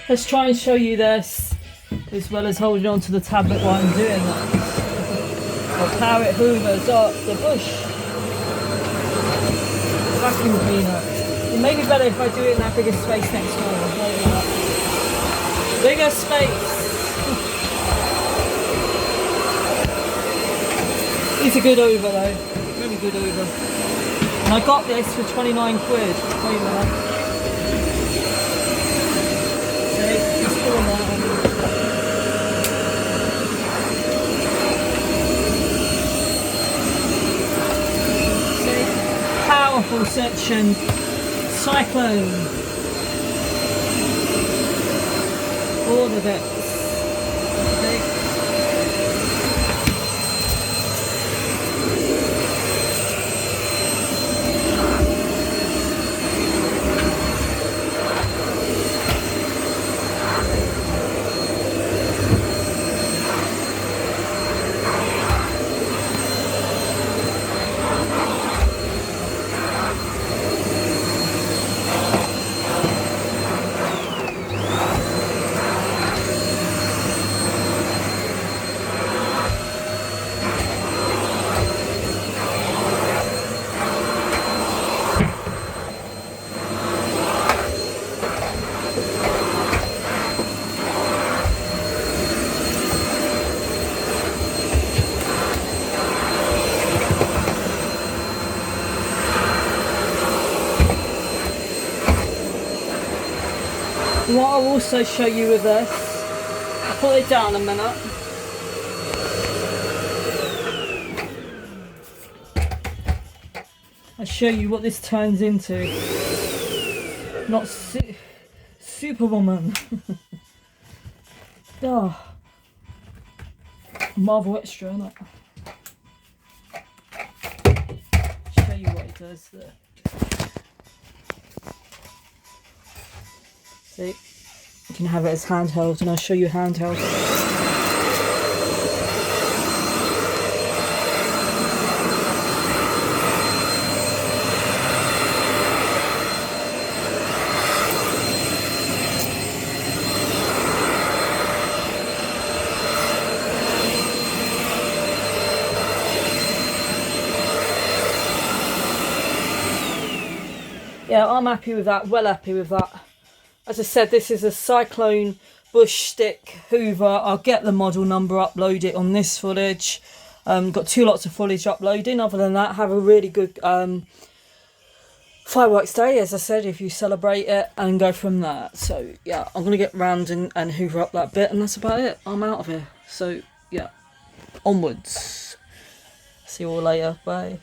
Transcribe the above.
let's try and show you this as well as holding on to the tablet while I'm doing that. I'll power it hoovers up the bush. Vacuum cleaner. It may be better if I do it in that bigger space next door. Bigger space. It's a good hoover though. Really good hoover. And I got this for 29 quid. Tell you that. See, it's doing that. Powerful section, cyclone, all of it. What I'll also show you with this, I'll put it down a minute. I'll show you what this turns into. Not Superwoman. Oh, Marvel Extra, isn't it? Show you what it does there. See, you can have it as handheld, and I'll show you handheld. Yeah, I'm happy with that, well happy with that. As I said, this is a Cyclone bush stick hoover. I'll get the model number, upload it on this footage. Got 2 lots of footage uploading. Other than that, have a really good fireworks day, as I said, if you celebrate it, and go from there. So yeah, I'm going to get round and hoover up that bit, and that's about it. I'm out of here. So yeah, onwards. See you all later. Bye.